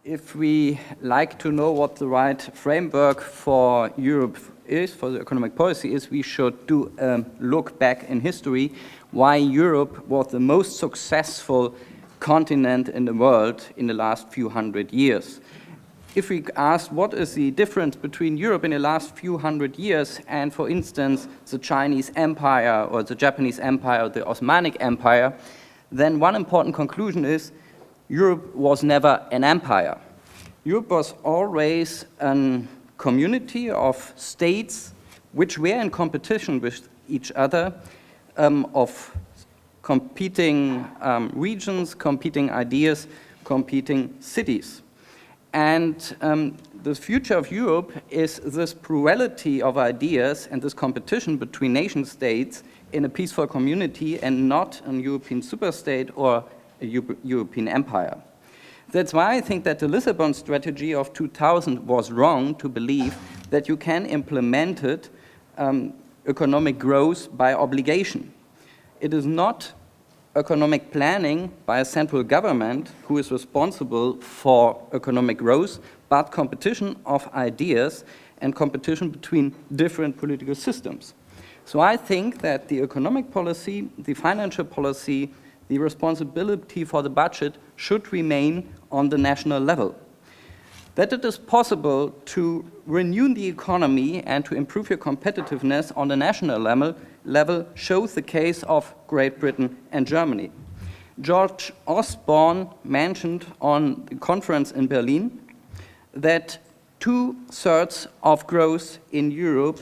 if we like to know what the right framework for Europe is, for the economic policy is, we should do a look back in history why Europe was the most successful continent in the world in the last few hundred years. If we ask what is the difference between Europe in the last few hundred years and, for instance, the Chinese Empire or the Japanese Empire or the Osmanic Empire, then one important conclusion is Europe was never an empire. Europe was always a community of states which were in competition with each other, of competing regions, competing ideas, competing cities. And the future of Europe is this plurality of ideas and this competition between nation states in a peaceful community and not a European superstate or a European empire. That's why I think that the Lisbon strategy of 2000 was wrong to believe that you can implement it, economic growth by obligation. It is not economic planning by a central government who is responsible for economic growth, but competition of ideas and competition between different political systems. So I think that the economic policy, the financial policy, the responsibility for the budget should remain on the national level. That it is possible to renew the economy and to improve your competitiveness on the national level shows the case of Great Britain and Germany. George Osborne mentioned on the conference in Berlin that 2/3 of growth in Europe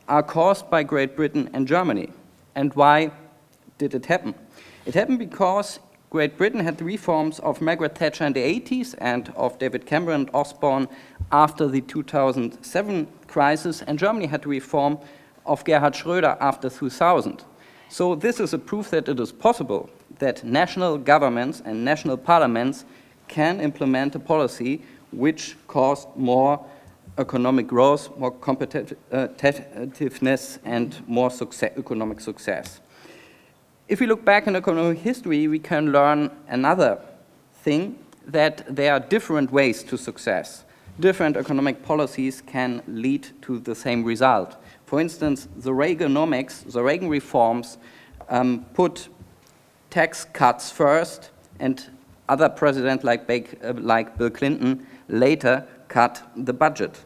are caused by Great Britain and Germany. And why did it happen? It happened because Great Britain had the reforms of Margaret Thatcher in the 80s and of David Cameron and Osborne after the 2007 crisis, and Germany had the reform of Gerhard Schröder after 2000. So this is a proof that it is possible that national governments and national parliaments can implement a policy which causes more economic growth, more competitiveness, and more economic success. If we look back in economic history, we can learn another thing, that there are different ways to success. Different economic policies can lead to the same result. For instance, the Reaganomics, the Reagan reforms, put tax cuts first, and other presidents like Bill Clinton later cut the budget.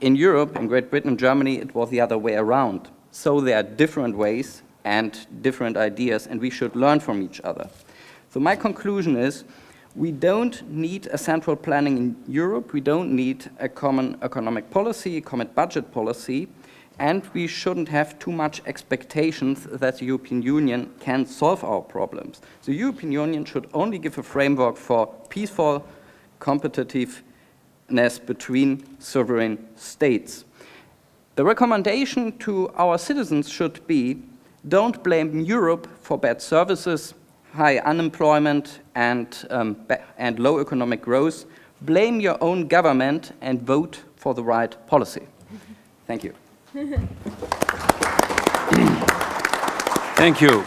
In Europe, in Great Britain and Germany, it was the other way around. So there are different ways and different ideas, and we should learn from each other. So my conclusion is, we don't need a central planning in Europe, we don't need a common economic policy, a common budget policy, and we shouldn't have too much expectations that the European Union can solve our problems. The European Union should only give a framework for peaceful competitiveness between sovereign states. The recommendation to our citizens should be, don't blame Europe for bad services, high unemployment, and low economic growth. Blame your own government and vote for the right policy. Thank you. Thank you.